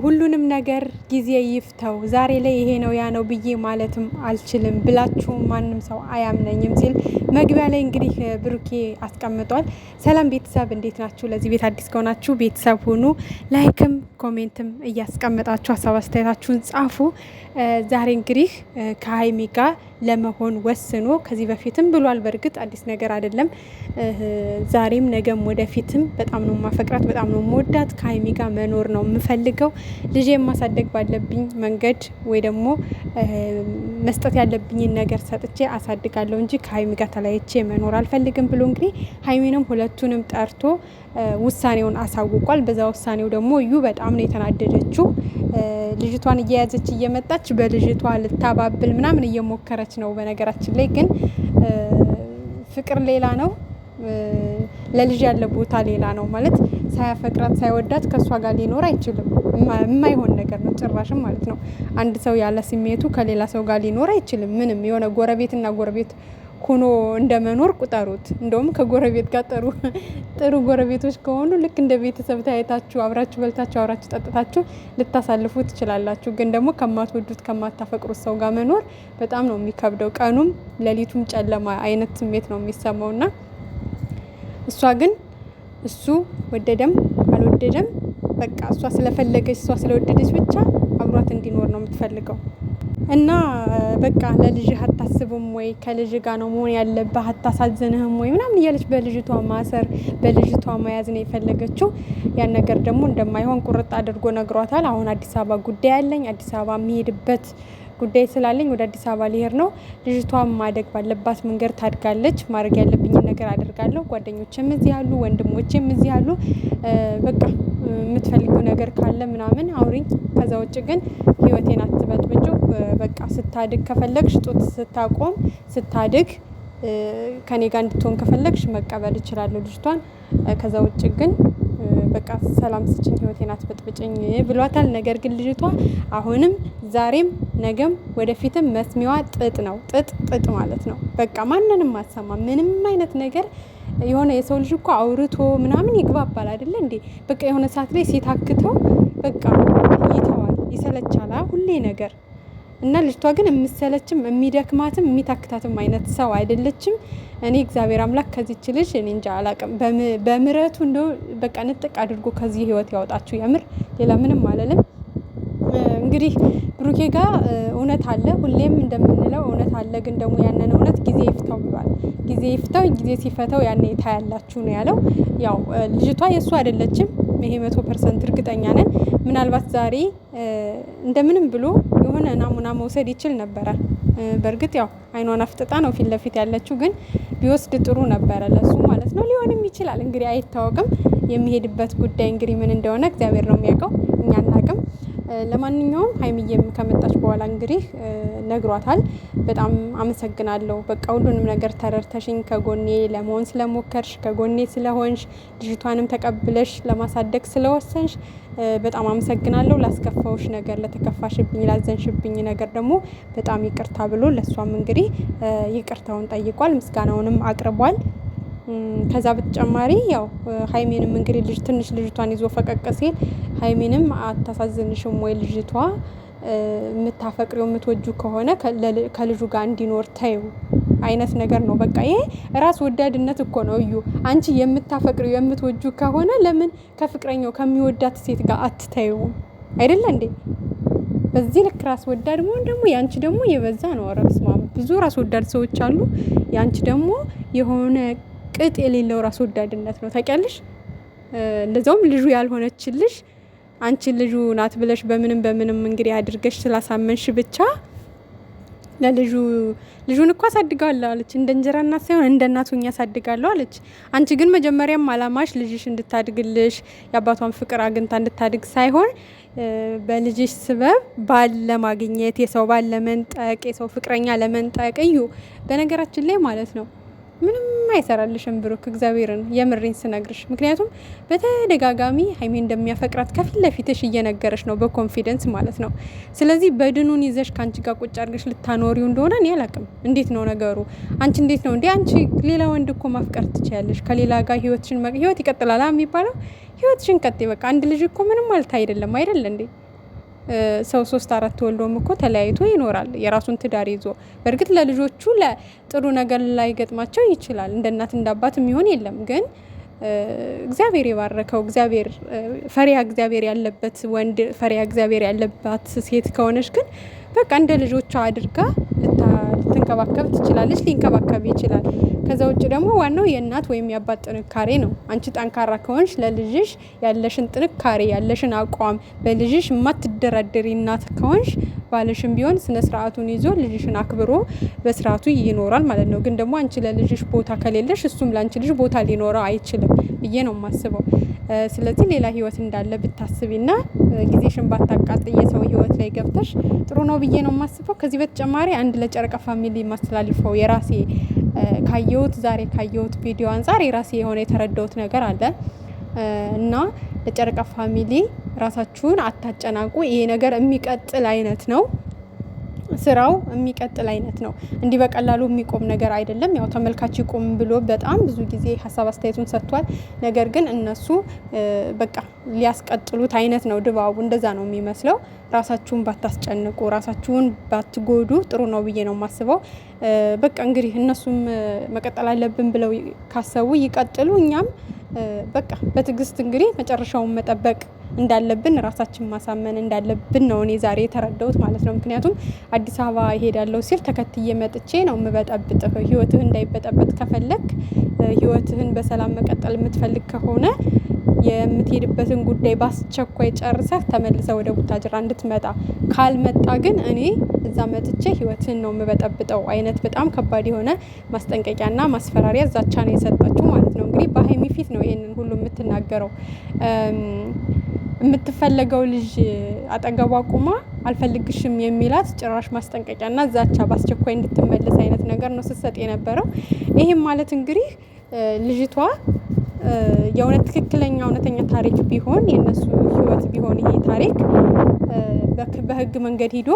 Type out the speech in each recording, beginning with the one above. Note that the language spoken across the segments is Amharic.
ሁሉንም ነገር ጊዜ ይፍተው። ዛሬ ላይ ይሄ ነው ያ ነው ብዬ ማለትም አልችልም ብላችሁ ማንም ሰው አያምነኝም ሲል መግቢያ ላይ እንግዲህ ብሩኬ አስቀምጧል። ሰላም ቤተሰብ እንዴት ናችሁ? ለዚህ ቤት አዲስ ከሆናችሁ ቤተሰብ ሁኑ። ላይክም ኮሜንትም እያስቀመጣችሁ ሀሳብ አስተያየታችሁን ጻፉ። ዛሬ እንግዲህ ከሀይሚ ጋር ለመሆን ወስኖ ከዚህ በፊትም ብሏል። በእርግጥ አዲስ ነገር አይደለም። ዛሬም ነገም ወደፊትም በጣም ነው ማፈቅራት፣ በጣም ነው መወዳት። ከሀይሚ ጋር መኖር ነው የምፈልገው። ልጄ ማሳደግ ባለብኝ መንገድ ወይ ደግሞ መስጠት ያለብኝን ነገር ሰጥቼ አሳድጋለሁ እንጂ ከሀይሚ ጋር ተለያይቼ መኖር አልፈልግም ብሎ እንግዲህ ሀይሚንም ሁለቱንም ጠርቶ ውሳኔውን አሳውቋል። በዛ ውሳኔው ደግሞ እዩ በጣም ነው የተናደደችው። ልጅቷን እየያዘች እየመጣች በልጅቷ ልታባብል ምናምን እየሞከረች ነው። በነገራችን ላይ ግን ፍቅር ሌላ ነው፣ ለልጅ ያለ ቦታ ሌላ ነው። ማለት ሳያፈቅራት ሳይወዳት ከእሷ ጋር ሊኖር አይችልም። የማይሆን ነገር ነው ጭራሽም ማለት ነው። አንድ ሰው ያለ ስሜቱ ከሌላ ሰው ጋር ሊኖር አይችልም። ምንም የሆነ ጎረቤትና ጎረቤት ሆኖ እንደመኖር ቁጠሩት። እንደውም ከጎረቤት ጋር ጥሩ ጎረቤቶች ከሆኑ ልክ እንደ ቤተሰብ ታይታችሁ አብራችሁ በልታችሁ አብራችሁ ጠጥታችሁ ልታሳልፉ ትችላላችሁ። ግን ደግሞ ከማትወዱት ከማታፈቅሩት ሰው ጋር መኖር በጣም ነው የሚከብደው። ቀኑም ሌሊቱም ጨለማ አይነት ስሜት ነው የሚሰማውና እሷ ግን እሱ ወደደም አልወደደም በቃ እሷ ስለፈለገች እሷ ስለወደደች ብቻ አብሯት እንዲኖር ነው የምትፈልገው። እና በቃ ለልጅህ አታስብም ወይ? ከልጅ ጋር ነው መሆን ያለብህ፣ አታሳዝንህም ወይ ምናምን እያለች በልጅቷ ማሰር በልጅቷ መያዝ ነው የፈለገችው። ያን ነገር ደግሞ እንደማይሆን ቁርጥ አድርጎ ነግሯታል። አሁን አዲስ አበባ ጉዳይ አለኝ፣ አዲስ አበባ የሚሄድበት ጉዳይ ስላለኝ ወደ አዲስ አበባ ሊሄድ ነው። ልጅቷ ማደግ ባለባት መንገድ ታድጋለች። ማድረግ ያለብኝን ነገር አደርጋለሁ። ጓደኞችም እዚህ ያሉ፣ ወንድሞችም እዚህ ያሉ። በቃ የምትፈልገው ነገር ካለ ምናምን አውሪኝ። ከዛ ውጭ ግን ህይወቴን አትበጥብጭው። በቃ ስታድግ ከፈለግሽ ጡት ስታቆም ስታድግ ከኔ ጋር እንድትሆን ከፈለግሽ መቀበል እችላለሁ ልጅቷን። ከዛ ውጭ ግን በቃ ሰላም ስጭኝ፣ ህይወቴን አትበጥብጭኝ ብሏታል። ነገር ግን ልጅቷ አሁንም ዛሬም ነገም ወደፊትም መስሚዋ ጥጥ ነው። ጥጥ ማለት ነው። በቃ ማንንም አትሰማ ምንም አይነት ነገር። የሆነ የሰው ልጅ እኮ አውርቶ ምናምን ይግባባል አይደለ እንዴ? በቃ የሆነ ሰዓት ላይ ሲታክተው በቃ ይተዋል፣ ይሰለቻል ሁሌ ነገር። እና ልጅቷ ግን የምሰለችም የሚደክማትም የሚታክታትም አይነት ሰው አይደለችም። እኔ እግዚአብሔር አምላክ ከዚች ልጅ እኔ እንጃ አላቅም፣ በምሕረቱ እንደው በቃ ንጥቅ አድርጎ ከዚህ ህይወት ያወጣችሁ። የምር ሌላ ምንም አለልም። እንግዲህ ብሩኬ ጋር እውነት አለ፣ ሁሌም እንደምንለው እውነት አለ። ግን ደግሞ ያንን እውነት ጊዜ ይፍታው ብሏል። ጊዜ ይፍታው፣ ጊዜ ሲፈታው ያኔ ታያላችሁ ነው ያለው። ያው ልጅቷ የእሱ አይደለችም፣ ይሄ 100% እርግጠኛ ነን። ምናልባት ዛሬ እንደምንም ብሎ የሆነ ናሙና መውሰድ ይችል ነበረ። በእርግጥ ያው አይኗን አፍጥጣ ነው ፊት ለፊት ያለችው፣ ግን ቢወስድ ጥሩ ነበረ ለሱ ማለት ነው። ሊሆንም ይችላል እንግዲህ አይታወቅም። የሚሄድበት ጉዳይ እንግዲህ ምን እንደሆነ እግዚአብሔር ነው የሚያውቀው፣ እኛ አናውቅም። ለማንኛውም ሀይሚዬም ከመጣች በኋላ እንግዲህ ነግሯታል። በጣም አመሰግናለሁ፣ በቃ ሁሉንም ነገር ተረድተሽኝ ከጎኔ ለመሆን ስለሞከርሽ፣ ከጎኔ ስለሆንሽ፣ ልጅቷንም ተቀብለሽ ለማሳደግ ስለወሰንሽ በጣም አመሰግናለሁ። ላስከፋውሽ ነገር፣ ለተከፋሽብኝ፣ ላዘንሽብኝ ነገር ደግሞ በጣም ይቅርታ ብሎ ለሷም እንግዲህ ይቅርታውን ጠይቋል፣ ምስጋናውንም አቅርቧል። ከዛ በተጨማሪ ያው ሀይሜንም እንግዲህ ትንሽ ልጅቷን ይዞ ፈቀቅ ሲል ሀይሜንም አታሳዝንሽም ወይ? ልጅቷ የምታፈቅሪው የምትወጁ ከሆነ ከልጁ ጋር እንዲኖር ተይው አይነት ነገር ነው። በቃ ይሄ ራስ ወዳድነት እኮ ነው። እዩ አንቺ የምታፈቅሪው የምትወጁ ከሆነ ለምን ከፍቅረኛው ከሚወዳት ሴት ጋር አትተይውም? አይደለ እንዴ? በዚህ ልክ ራስ ወዳድ መሆን ደግሞ ያንቺ ደግሞ የበዛ ነው። ረብስማ ብዙ ራስ ወዳድ ሰዎች አሉ። ያንቺ ደግሞ የሆነ ቅጥ የሌለው ራስ ወዳድነት ነው። ታውቂያለሽ? ለዛውም ልጁ ያልሆነችልሽ አንቺ ልጁ ናት ብለሽ በምንም እንግዲህ አድርገሽ ስላሳመንሽ ብቻ ልጁን እኮ አሳድጋለሁ አለች። እንደ እንጀራ እናት ሳይሆን እንደ እናቱ አሳድጋለሁ አለች። አንቺ ግን መጀመሪያም አላማሽ ልጅሽ እንድታድግልሽ የአባቷን ፍቅር አግኝታ እንድታድግ ሳይሆን በልጅሽ ስበብ ባል ለማግኘት የሰው ባል ለመንጠቅ የሰው ፍቅረኛ ለመንጠቅ። እዩ በነገራችን ላይ ማለት ነው ምንም አይሰራልሽም ብሩክ፣ እግዚአብሔርን የምሬን ስነግርሽ። ምክንያቱም በተደጋጋሚ ሀይሚ እንደሚያፈቅራት ከፊት ለፊትሽ እየነገረሽ ነው፣ በኮንፊደንስ ማለት ነው። ስለዚህ በድኑን ይዘሽ ከአንቺ ጋር ቁጭ አድርገሽ ልታኖሪው እንደሆነ እኔ አላቅም። እንዴት ነው ነገሩ? አንቺ እንዴት ነው እንዴ? አንቺ ሌላ ወንድ እኮ ማፍቀር ትችያለሽ። ከሌላ ጋር ህይወት ይቀጥላል የሚባለው። ህይወትሽን ቀጥይ በቃ። አንድ ልጅ እኮ ምንም ማለት አይደለም አይደል እንዴ? ሰው 3-4 ወልዶም እኮ ተለያይቶ ይኖራል የራሱን ትዳር ይዞ። በእርግጥ ለልጆቹ ለጥሩ ነገር ላይ ገጥማቸው ይችላል። እንደ እናት እንደ አባት የሚሆን የለም። ግን እግዚአብሔር የባረከው እግዚአብሔር ፈሪያ እግዚአብሔር ያለበት ወንድ፣ ፈሪያ እግዚአብሔር ያለባት ሴት ከሆነች ግን በቃ እንደ ልጆቿ አድርጋ ልትንከባከብ ትችላለች፣ ሊንከባከብ ይችላል። ከዛ ውጭ ደግሞ ዋናው የእናት ወይም የአባት ጥንካሬ ነው። አንቺ ጠንካራ ከሆንሽ ለልጅሽ ያለሽን ጥንካሬ ያለሽን አቋም በልጅሽ የማትደራደሪ እናት ከሆንሽ ባልሽም ቢሆን ስነ ስርዓቱን ይዞ ልጅሽን አክብሮ በስርዓቱ ይኖራል ማለት ነው። ግን ደግሞ አንቺ ለልጅሽ ቦታ ከሌለሽ እሱም ለአንቺ ልጅ ቦታ ሊኖረው አይችልም ብዬ ነው የማስበው። ስለዚህ ሌላ ህይወት እንዳለ ብታስቢና ጊዜሽን ባታቃጥይ የሰው ህይወት ላይ ገብተሽ ጥሩ ነው ብዬ ነው የማስበው። ከዚህ በተጨማሪ አንድ ለጨረቃ ፋሚሊ ማስተላልፈው የራሴ ዛሬ ካየሁት ቪዲዮ አንጻር የራሴ የሆነ የተረዳሁት ነገር አለ እና ለጨረቃ ፋሚሊ ራሳችሁን አታጨናቁ። ይሄ ነገር የሚቀጥል አይነት ነው፣ ስራው የሚቀጥል አይነት ነው። እንዲህ በቀላሉ የሚቆም ነገር አይደለም። ያው ተመልካች ይቆም ብሎ በጣም ብዙ ጊዜ ሀሳብ አስተያየቱን ሰጥቷል። ነገር ግን እነሱ በቃ ሊያስቀጥሉት አይነት ነው ድባቡ፣ እንደዛ ነው የሚመስለው። ራሳችሁን ባታስጨንቁ፣ ራሳችሁን ባትጎዱ ጥሩ ነው ብዬ ነው የማስበው። በቃ እንግዲህ እነሱም መቀጠል አለብን ብለው ካሰቡ ይቀጥሉ። እኛም በቃ በትዕግስት እንግዲህ መጨረሻውን መጠበቅ እንዳለብን ራሳችን ማሳመን እንዳለብን ነው እኔ ዛሬ የተረዳሁት ማለት ነው። ምክንያቱም አዲስ አበባ ይሄዳለሁ ሲል ተከትዬ መጥቼ ነው የምበጠብጥህ። ህይወትህ እንዳይበጠበጥ ከፈለክ፣ ህይወትህን በሰላም መቀጠል የምትፈልግ ከሆነ የምትሄድበትን ጉዳይ በአስቸኳይ ጨርሰህ ተመልሰ ወደ ቡታጅራ እንድትመጣ፣ ካልመጣ ግን እኔ እዛ መጥቼ ህይወትህን ነው የምበጠብጠው አይነት በጣም ከባድ የሆነ ማስጠንቀቂያና ማስፈራሪያ ዛቻ ነው የሰጣችሁ ማለት ነው። እንግዲህ በሀይሚ ፊት ነው ይሄንን ሁሉ የምትናገረው። የምትፈለገው ልጅ አጠገቧ ቁማ አልፈልግሽም የሚላት ጭራሽ ማስጠንቀቂያና ዛቻ በአስቸኳይ እንድትመለስ አይነት ነገር ነው ስትሰጥ የነበረው። ይህም ማለት እንግዲህ ልጅቷ የእውነት ትክክለኛ እውነተኛ ታሪክ ቢሆን የእነሱ ህይወት ቢሆን ይሄ ታሪክ በህግ መንገድ ሂዶ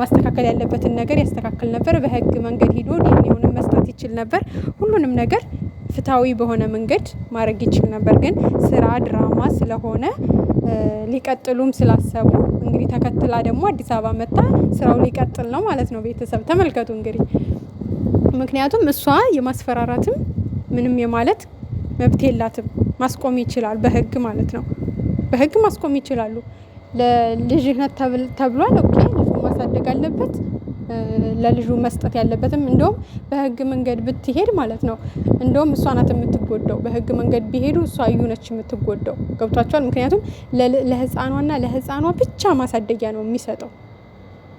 ማስተካከል ያለበትን ነገር ያስተካክል ነበር። በህግ መንገድ ሂዶ ዲኤንኤውንም መስጠት ይችል ነበር። ሁሉንም ነገር ፍትሃዊ በሆነ መንገድ ማድረግ ይችል ነበር። ግን ስራ ድራማ ስለሆነ ሊቀጥሉም ስላሰቡ እንግዲህ ተከትላ ደግሞ አዲስ አበባ መጣ ስራው ሊቀጥል ነው ማለት ነው። ቤተሰብ ተመልከቱ እንግዲህ። ምክንያቱም እሷ የማስፈራራትም ምንም የማለት መብት የላትም። ማስቆም ይችላል በህግ ማለት ነው። በህግ ማስቆም ይችላሉ። ለልጅነት ተብሏል። ኦኬ ልጁ ማሳደግ አለበት። ለልጁ መስጠት ያለበትም እንደውም በህግ መንገድ ብትሄድ ማለት ነው። እንደውም እሷ ናት የምትጎዳው። በህግ መንገድ ቢሄዱ እሷ እዩ ነች የምትጎዳው። ገብቷቸዋል። ምክንያቱም ለህፃኗና ለህፃኗ ብቻ ማሳደጊያ ነው የሚሰጠው።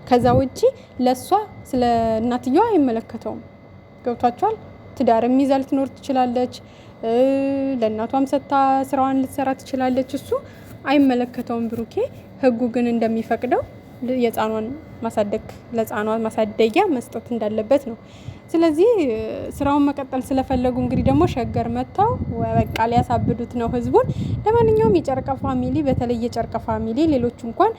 ከዛ ውጪ ለእሷ ስለ እናትየዋ አይመለከተውም። ገብቷቸዋል። ትዳርም ይዛ ልትኖር ትችላለች። ለእናቷም ሰጥታ ስራዋን ልትሰራ ትችላለች። እሱ አይመለከተውም ብሩኬ። ህጉ ግን እንደሚፈቅደው የህፃኗን ማሳደግ ለህፃኗ ማሳደጊያ መስጠት እንዳለበት ነው። ስለዚህ ስራውን መቀጠል ስለፈለጉ እንግዲህ ደግሞ ሸገር መጥተው በቃ ሊያሳብዱት ነው ህዝቡን። ለማንኛውም የጨረቃ ፋሚሊ በተለይ የጨረቃ ፋሚሊ ሌሎቹ እንኳን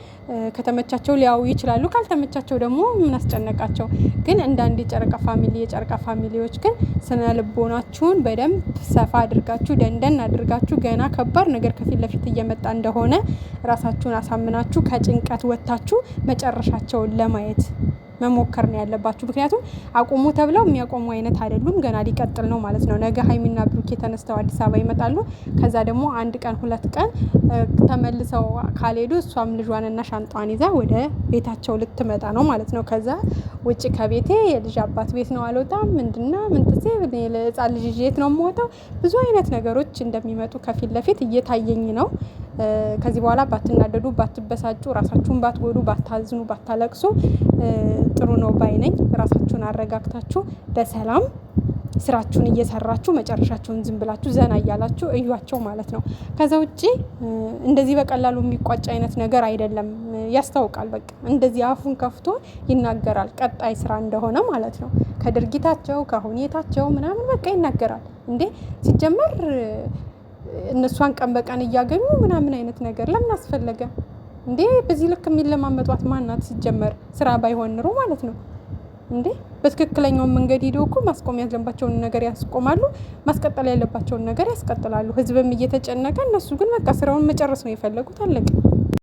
ከተመቻቸው ሊያዩ ይችላሉ፣ ካልተመቻቸው ደግሞ ምን አስጨነቃቸው። ግን እንዳንድ የጨረቃ ፋሚሊዎች ግን ስነ ልቦናችሁን በደንብ ሰፋ አድርጋችሁ ደንደን አድርጋችሁ ገና ከባድ ነገር ከፊት ለፊት እየመጣ እንደሆነ ራሳችሁን አሳምናችሁ ከጭንቀት ወጥታችሁ መጨረሻቸውን ለማየት መሞከር ነው ያለባችሁ። ምክንያቱም አቁሙ ተብለው የሚያቆሙ አይነት አይደሉም። ገና ሊቀጥል ነው ማለት ነው። ነገ ሀይሚና ብሩኬ ተነስተው አዲስ አበባ ይመጣሉ። ከዛ ደግሞ 1 ቀን 2 ቀን ተመልሰው ካልሄዱ እሷም ልጇንና ሻንጣዋን ይዛ ወደ ቤታቸው ልትመጣ ነው ማለት ነው። ከዛ ውጭ ከቤቴ የልጅ አባት ቤት ነው አልወጣም ምንድና ምንትሴ ለህፃን ልጅ የት ነው የምወጣው፣ ብዙ አይነት ነገሮች እንደሚመጡ ከፊት ለፊት እየታየኝ ነው። ከዚህ በኋላ ባትናደዱ፣ ባትበሳጩ፣ ራሳችሁን ባትጎዱ፣ ባታዝኑ፣ ባታለቅሱ ጥሩ ነው ባይነኝ። ራሳችሁን አረጋግታችሁ በሰላም ስራችሁን እየሰራችሁ መጨረሻችሁን ዝም ብላችሁ ዘና እያላችሁ እዩዋቸው ማለት ነው። ከዛ ውጪ እንደዚህ በቀላሉ የሚቋጭ አይነት ነገር አይደለም። ያስታውቃል። በቃ እንደዚህ አፉን ከፍቶ ይናገራል ቀጣይ ስራ እንደሆነ ማለት ነው። ከድርጊታቸው ከሁኔታቸው ምናምን በቃ ይናገራል። እንዴ ሲጀመር እነሷን ቀን በቀን እያገኙ ምናምን አይነት ነገር ለምን አስፈለገ እንዴ? በዚህ ልክ የሚለማመጧት ማናት? ሲጀመር ስራ ባይሆን ኑሮ ማለት ነው። እንዴ በትክክለኛው መንገድ ሄደው እኮ ማስቆም ያለባቸውን ነገር ያስቆማሉ፣ ማስቀጠል ያለባቸውን ነገር ያስቀጥላሉ። ህዝብም እየተጨነቀ እነሱ ግን በቃ ስራውን መጨረስ ነው የፈለጉት። አለቀ።